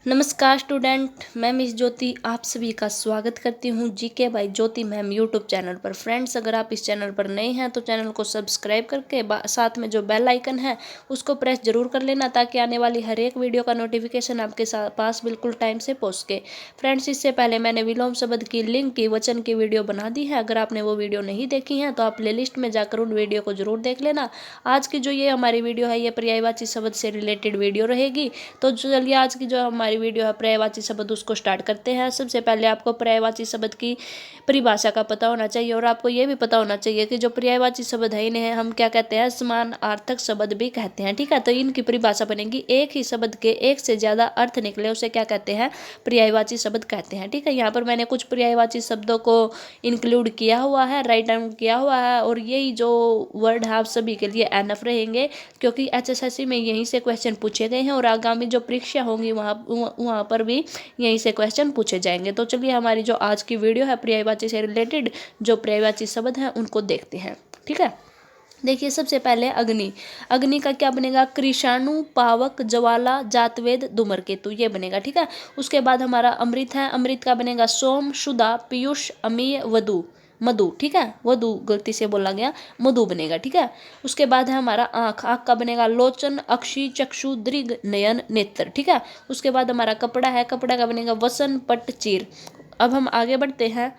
नमस्कार स्टूडेंट, मैं मिस ज्योति आप सभी का स्वागत करती हूँ GK by Jyoti ma'am YouTube channel पर। फ्रेंड्स, अगर आप इस चैनल पर नए हैं तो चैनल को सब्सक्राइब करके साथ में जो बेल आइकन है उसको प्रेस जरूर कर लेना, ताकि आने वाली हर एक वीडियो का नोटिफिकेशन आपके पास बिल्कुल टाइम से पहुँच के। फ्रेंड्स, इससे पहले मैंने विलोम शब्द की लिंक की वचन की वीडियो बना दी है। अगर आपने वो वीडियो नहीं देखी है तो आप प्ले लिस्ट में जाकर उन वीडियो को जरूर देख लेना। आज की जो ये हमारी वीडियो है ये पर्यायवाची शब्द से रिलेटेड वीडियो रहेगी। तो चलिए आज की जो हमारी वीडियो है पर्यायवाची शब्द उसको स्टार्ट करते हैं। सबसे पहले आपको पर्यायवाची शब्द की परिभाषा का पता होना चाहिए, और आपको ये भी पता होना चाहिए कि जो पर्यायवाची शब्द है इन्हें हम क्या कहते हैं, समानार्थक शब्द भी कहते हैं। ठीक है, तो इनकी परिभाषा बनेगी एक ही शब्द के एक से ज्यादा अर्थ निकले उसे क्या कहते हैं, पर्यायवाची शब्द कहते हैं। ठीक है, यहाँ पर मैंने कुछ पर्यायवाची शब्दों को इंक्लूड किया हुआ है, राइट डाउन किया हुआ है, और यही जो वर्ड है आप सभी के लिए एनफ रहेंगे, क्योंकि एचएसएससी में यहीं से क्वेश्चन पूछे गए हैं और आगामी जो परीक्षा होंगी वहाँ पर भी यहीं से क्वेश्चन पूछे जाएंगे। तो चलिए हमारी जो आज की वीडियो है पर्यायवाची से रिलेटेड जो पर्यायवाची शब्द हैं उनको देखते हैं। ठीक है, देखिए सबसे पहले अग्नि। अग्नि का क्या बनेगा, कृषाणु, पावक, ज्वाला, जातवेद, धूम्रकेतु, ये बनेगा। ठीक है, उसके बाद हमारा अमृत है। अमृत का बनेगा सोम, सुधा, पीयूष, अमीय, वधु, मधु। ठीक है, वधु गलती से बोला गया, मधु बनेगा। ठीक है, उसके बाद है हमारा आंख। आंख का बनेगा लोचन, अक्षी, चक्षु, दृग, नयन, नेत्र। ठीक है, उसके बाद हमारा कपड़ा है। कपड़ा का बनेगा वसन, पट, चीर। अब हम आगे बढ़ते हैं।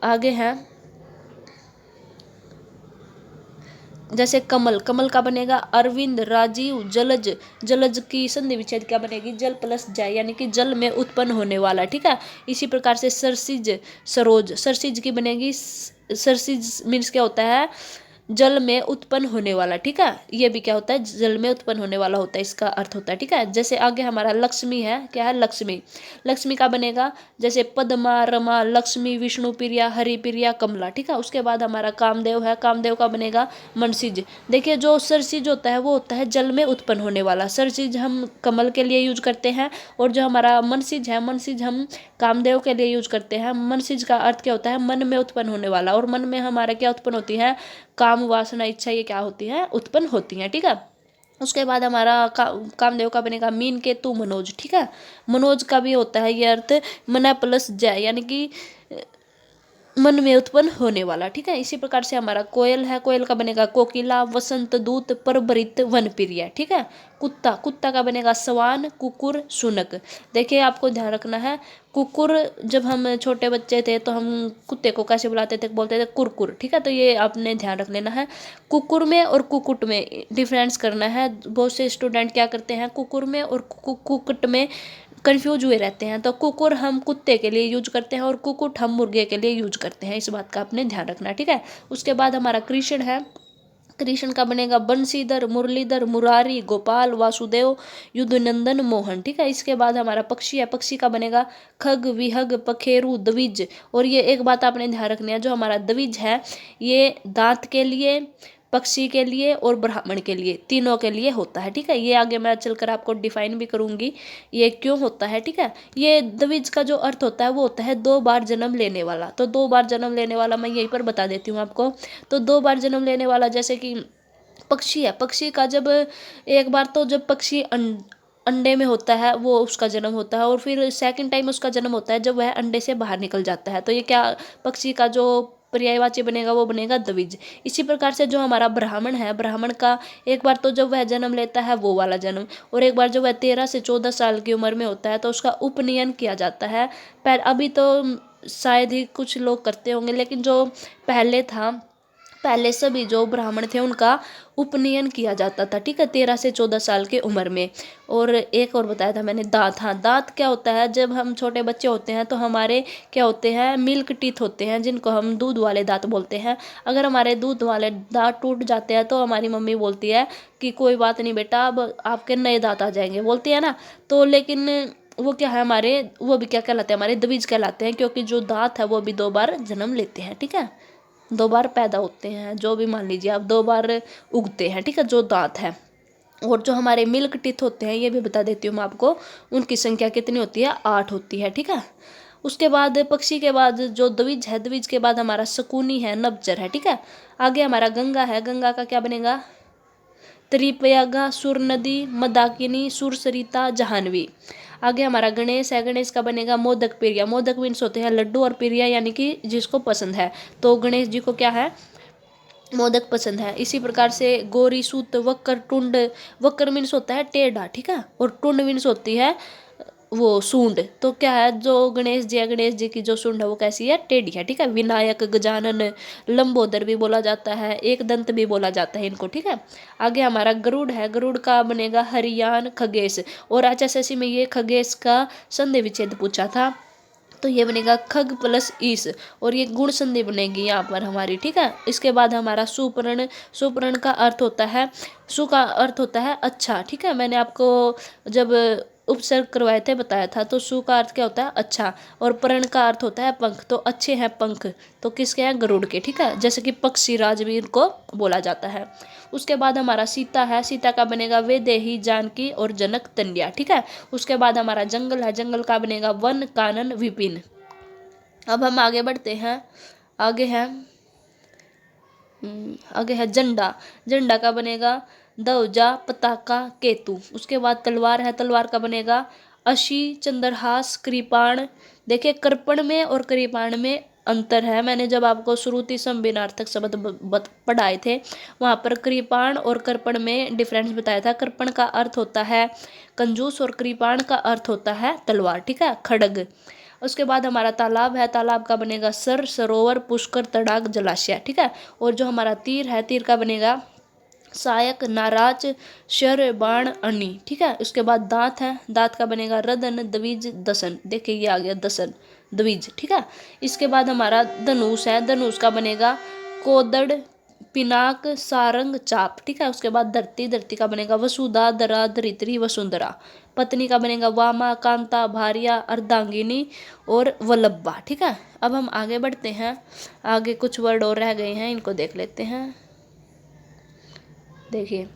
आगे है जैसे कमल। कमल का बनेगा अरविंद, राजीव, जलज। जलज की संधि विच्छेद क्या बनेगी, जल प्लस जय, यानी कि जल में उत्पन्न होने वाला। ठीक है, इसी प्रकार से सरसिज, सरोज। सरसिज की बनेगी, सरसिज मीन्स क्या होता है, जल में उत्पन्न होने वाला। ठीक है, ये भी क्या होता है, जल में उत्पन्न होने वाला होता है, इसका अर्थ होता है। ठीक है, जैसे आगे हमारा लक्ष्मी है। क्या है, लक्ष्मी। लक्ष्मी का बनेगा जैसे पद्मा, रमा, लक्ष्मी, विष्णु प्रिया, हरि प्रिया, कमला। ठीक है, उसके बाद हमारा कामदेव है। कामदेव का बनेगा मनसिज। देखिए जो सरसिज होता है वो होता है जल में उत्पन्न होने वाला। सरसिज हम कमल के लिए यूज करते हैं, और जो हमारा मनसिज है, मनसिज हम कामदेव के लिए यूज करते हैं। मनसिज का अर्थ क्या होता है, मन में उत्पन्न होने वाला, और मन में हमारा क्या उत्पन्न होती है, काम, वासना, इच्छा, ये क्या होती है, उत्पन्न होती है। ठीक है, उसके बाद हमारा कामदेव का बनेगा मीन केतु, मनोज। ठीक है, मनोज का भी होता है ये अर्थ मन प्लस जय, यानी कि मन में उत्पन्न होने वाला। ठीक है, इसी प्रकार से हमारा कोयल है। कोयल का बनेगा कोकिला, वसंत दूत, परभरित, वनप्रिय। ठीक है, कुत्ता। कुत्ता का बनेगा सवान, कुकुर, शुनक। देखिए आपको ध्यान रखना है, कुकुर जब हम छोटे बच्चे थे तो हम कुत्ते को कैसे बुलाते थे, बोलते थे कुरकुर। ठीक है, तो ये आपने ध्यान रख लेना है। कुकुर में और कुकुट में डिफरेंस करना है। बहुत से स्टूडेंट क्या करते हैं, कुकुर में और कुकुट में कंफ्यूज हुए रहते हैं। तो कुकुर हम कुत्ते के लिए यूज करते हैं और कुकुट हम मुर्गे के लिए यूज करते हैं, इस बात का आपने ध्यान रखना। ठीक है, उसके बाद हमारा कृष्ण है। कृष्ण का बनेगा बंशीधर, मुरलीधर, मुरारी, गोपाल, वासुदेव, युद्धनंदन, मोहन। ठीक है, इसके बाद हमारा पक्षी है। पक्षी का बनेगा खग, विहग, पखेरु, द्विज। और ये एक बात आपने ध्यान रखनी है, जो हमारा द्विज है ये दांत के लिए, पक्षी के लिए और ब्राह्मण के लिए, तीनों के लिए होता है। ठीक है, ये आगे मैं चलकर आपको डिफाइन भी करूंगी ये क्यों होता है। ठीक है, ये द्विज का जो अर्थ होता है वो होता है दो बार जन्म लेने वाला। तो दो बार जन्म लेने वाला मैं यहीं पर बता देती हूँ आपको। तो दो बार जन्म लेने वाला जैसे कि पक्षी है। पक्षी का जब एक बार तो जब पक्षी अंडे में होता है वो उसका जन्म होता है, और फिर सेकंड टाइम उसका जन्म होता है जब वह अंडे से बाहर निकल जाता है। तो ये क्या, पक्षी का जो पर्यायवाची बनेगा वो बनेगा द्विज। इसी प्रकार से जो हमारा ब्राह्मण है, ब्राह्मण का एक बार तो जब वह जन्म लेता है वो वाला जन्म, और एक बार जब वह 13 से 14 साल की उम्र में होता है तो उसका उपनयन किया जाता है। पर अभी तो शायद ही कुछ लोग करते होंगे, लेकिन जो पहले था, पहले सभी जो ब्राह्मण थे उनका उपनयन किया जाता था। ठीक है, 13 से 14 साल की उम्र में। और एक और बताया था मैंने, दांत। हाँ, दांत क्या होता है, जब हम छोटे बच्चे होते हैं तो हमारे क्या होते हैं, मिल्क टीथ होते हैं, जिनको हम दूध वाले दांत बोलते हैं। अगर हमारे दूध वाले दांत टूट जाते हैं तो हमारी मम्मी बोलती है कि कोई बात नहीं बेटा, अब आपके नए दांत आ जाएंगे, बोलती है ना। तो लेकिन वो क्या है, हमारे वो भी क्या कहलाते हैं, हमारे द्विज कहलाते हैं, क्योंकि जो दांत है वो भी दो बार जन्म लेते हैं। ठीक है, दो बार पैदा होते हैं, जो भी मान लीजिए आप, दो बार उगते हैं। ठीक है, जो दांत है। और जो हमारे मिल्क टीथ होते हैं ये भी बता देती हूँ मैं आपको, उनकी संख्या कितनी होती है, 8 होती है। ठीक है, उसके बाद पक्षी के बाद जो द्विज है, द्विज के बाद हमारा शकुनी है, नभचर है। ठीक है, आगे हमारा गंगा है। गंगा का क्या बनेगा, त्रिपयागा, सुर नदी, मदाकिनी, सुरसरिता, जाह्नवी। आगे हमारा गणेश है, गणेश का बनेगा मोदक प्रिया। मोदक मीन्स होते हैं लड्डू और प्रिया यानी कि जिसको पसंद है, तो गणेश जी को क्या है, मोदक पसंद है। इसी प्रकार से गौरी सूत वक्र टुंड, वक्र मीन्स होता है टेढ़ा, ठीक है, और टुंड मीन्स होती है वो सूंड। तो क्या है, जो गणेश जी है, गणेश जी की जो सूंड है वो कैसी है, टेढ़ी है, ठीक है। विनायक, गजानन, लंबोदर भी बोला जाता है, एक दंत भी बोला जाता है इनको, ठीक है। आगे हमारा गरुड़ है, गरुड़ का बनेगा हरियाण खगेश, और HSSC में ये खगेश का संधि विच्छेद पूछा था, तो ये बनेगा खग प्लस ईस, और ये गुण संधि बनेगी यहाँ पर हमारी, ठीक है। इसके बाद हमारा सुपर्ण, सुपर्ण का अर्थ होता है, सु का अर्थ होता है अच्छा, ठीक है। मैंने आपको जब उपसर्ग करवाए थे बताया था, तो सु का अर्थ क्या होता है, अच्छा, और पर्ण का अर्थ होता है पंख, तो अच्छे हैं पंख, तो किसके हैं, गरुड़ के, ठीक है। जैसे कि पक्षी राजवीर को बोला जाता है। उसके बाद हमारा सीता है, सीता का बनेगा वैदेही, जानकी और जनक तन्या, ठीक है। उसके बाद हमारा जंगल है, जंगल का बनेगा वन, कानन, विपिन। अब हम आगे बढ़ते हैं, आगे है आगे है झंडा, झंडा का बनेगा ध्वजा, पताका, केतु। उसके बाद तलवार है, तलवार का बनेगा अशी, चंद्रहास, कृपाण। देखिए कृपण में और कृपाण में अंतर है, मैंने जब आपको श्रुति संविनार्थक शब्द पढ़ाए थे वहाँ पर कृपाण और कृपण में डिफरेंस बताया था। कृपण का अर्थ होता है कंजूस और कृपाण का अर्थ होता है तलवार, ठीक है, खड्ग। उसके बाद हमारा तालाब है, तालाब का बनेगा सर, सरोवर, पुष्कर, तड़ाग, जलाशय, ठीक है। और जो हमारा तीर है, तीर का बनेगा सहायक, नाराज, शर, बाण, अनी, ठीक है। उसके बाद दांत है, दांत का बनेगा रदन, द्विज, दसन। देखिए ये आ गया दसन, द्विज, ठीक है। इसके बाद हमारा धनुष है, धनुष का बनेगा कोदड़, पिनाक, सारंग, चाप, ठीक है। उसके बाद धरती, धरती का बनेगा वसुधा, धरा, धरित्री, वसुंधरा। पत्नी का बनेगा वामा, कांता, भार्या, अर्धांगिनी और वल्लभा, ठीक है। अब हम आगे बढ़ते हैं, आगे कुछ वर्ड और रह गए हैं, इनको देख लेते हैं। देखिए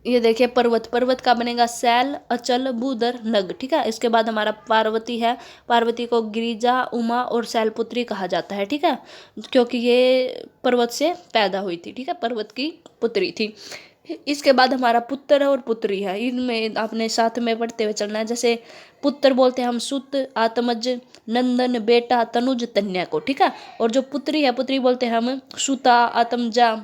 ये देखिए पर्वत, पर्वत का बनेगा शैल, अचल, भूधर, नग, ठीक है। इसके बाद हमारा पार्वती है, पार्वती को गिरिजा, उमा और शैलपुत्री कहा जाता है, ठीक है, क्योंकि ये पर्वत से पैदा हुई थी, ठीक है, पर्वत की पुत्री थी। इसके बाद हमारा पुत्र और पुत्री है, इनमें आपने साथ में पढ़ते हुए चलना है। जैसे पुत्र बोलते हैं हम सुत, आत्मज, नंदन, बेटा, तनुज, तन्या को, ठीक है। और जो पुत्री है, पुत्री बोलते हैं हम सुता, आत्मजा,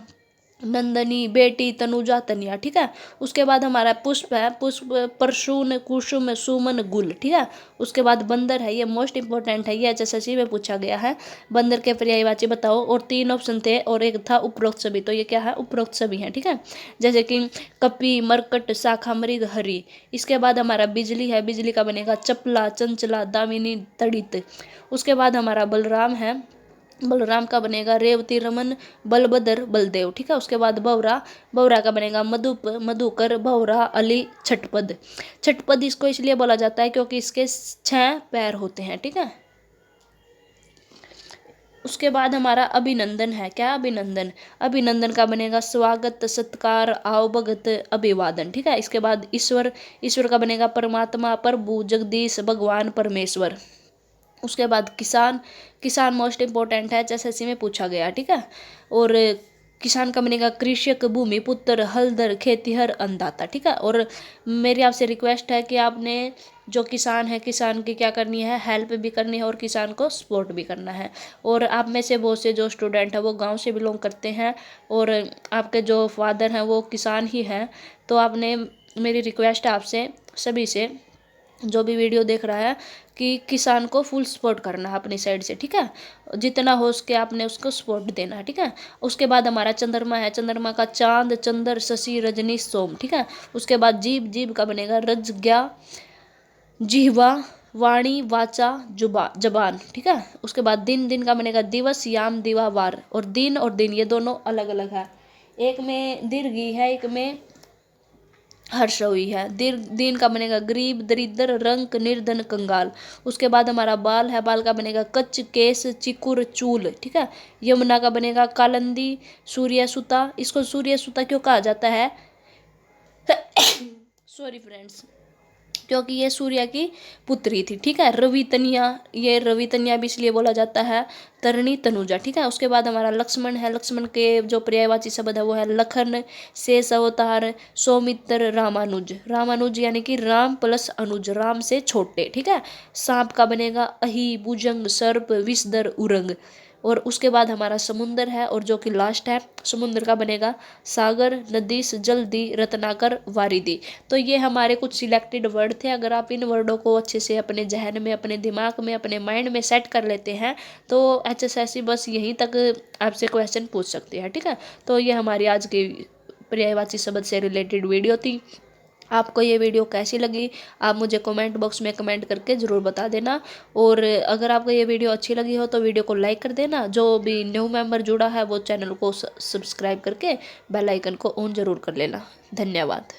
नंदनी, बेटी, तनुजा, तनिया, ठीक है। उसके बाद हमारा पुष्प है, पुष्प परशुन, कुसुम, सुमन, गुल, ठीक है। उसके बाद बंदर है, ये मोस्ट इंपॉर्टेंट है, ये HSSC में पूछा गया है। बंदर के पर्यायवाची बताओ, और 3 ऑप्शन थे और एक था उपरोक्त सभी, तो ये क्या है, उपरोक्त सभी है, ठीक है। जैसे कि कपी, मरकट, शाखा, मृग, हरि। इसके बाद हमारा बिजली है, बिजली का बनेगा चपला, चंचला, दामिनी, तड़ित। उसके बाद हमारा बलराम है, बलराम का बनेगा रेवती, रमन, बलभद्र, बलदेव, ठीक है। उसके बाद भवरा, भवरा का बनेगा मधुप, मधुकर, भवरा, अली, छठपद। छठपद इसको इसलिए बोला जाता है क्योंकि इसके 6 पैर होते हैं, ठीक है। उसके बाद हमारा अभिनंदन है, क्या, अभिनंदन, अभिनंदन का बनेगा स्वागत, सत्कार, आवभगत, अभिवादन, ठीक है। इसके बाद ईश्वर, ईश्वर का बनेगा परमात्मा, प्रभु, जगदीश, भगवान, परमेश्वर। उसके बाद किसान, किसान मोस्ट इंपॉर्टेंट है, HSSC में पूछा गया, ठीक है। और किसान का बनेगा कृषक, भूमिपुत्र, हलधर, खेतीहर, अन्नदाता, ठीक है। और मेरी आपसे रिक्वेस्ट है कि आपने जो किसान है, किसान की क्या करनी है, हेल्प भी करनी है और किसान को सपोर्ट भी करना है। और आप में से बहुत से जो स्टूडेंट हैं वो गांव से बिलोंग करते हैं और आपके जो फादर हैं वो किसान ही हैं, तो आपने, मेरी रिक्वेस्ट है आपसे सभी से, जो भी वीडियो देख रहा है, कि किसान को फुल सपोर्ट करना है अपनी साइड से, ठीक है। जितना हो सके आपने उसको सपोर्ट देना है, ठीक है। उसके बाद हमारा चंद्रमा है, चंद्रमा का चांद, चंद्र, शशि, रजनी, सोम, ठीक है। उसके बाद जीभ, जीभ का बनेगा रज्ज्ञा, जिह्वा, वाणी, वाचा, जबान, ठीक है। उसके बाद दिन, दिन का बनेगा दिवस, याम, दिवा, वार। और दिन ये दोनों अलग अलग है, एक में दीर्घी है, एक में हर्ष हुई है। दीन का बनेगा गरीब, दरिद्र, रंक, निर्धन, कंगाल। उसके बाद हमारा बाल है, बाल का बनेगा कच्च, केस, चिकुर, चूल, ठीक है। यमुना का बनेगा कालंदी, सूर्यसुता। इसको सूर्यसुता क्यों कहा जाता है, सॉरी फ्रेंड्स, क्योंकि ये सूर्य की पुत्री थी। ठीक है, रवितनिया, ये रवितनिया भी इसलिए बोला जाता है तरणी तनुजा। ठीक है, उसके बाद हमारा लक्ष्मण है। लक्ष्मण के जो पर्यायवाची शब्द है वो है लखन, शेष अवतार, सौमित्र, रामानुज। रामानुज यानी कि राम प्लस अनुज, राम से छोटे। ठीक है, सांप का बनेगा अहि, भुजंग, सर्प, विषधर, उरंग। और उसके बाद हमारा समुंदर है, और जो कि लास्ट है, समुद्र का बनेगा सागर, नदीस, जल्दी, रत्नाकर, वारिधि। तो ये हमारे कुछ सिलेक्टेड वर्ड थे। अगर आप इन वर्डों को अच्छे से अपने जहन में, अपने दिमाग में, अपने माइंड में सेट कर लेते हैं तो HSSC बस यहीं तक आपसे क्वेश्चन पूछ सकते हैं। ठीक है, तो ये हमारी आज की पर्यायवाची शब्द से रिलेटेड वीडियो थी। आपको ये वीडियो कैसी लगी आप मुझे कमेंट बॉक्स में कमेंट करके ज़रूर बता देना। और अगर आपको ये वीडियो अच्छी लगी हो तो वीडियो को लाइक कर देना। जो भी न्यू मेंबर जुड़ा है वो चैनल को सब्सक्राइब करके बेल आइकन को ऑन ज़रूर कर लेना। धन्यवाद।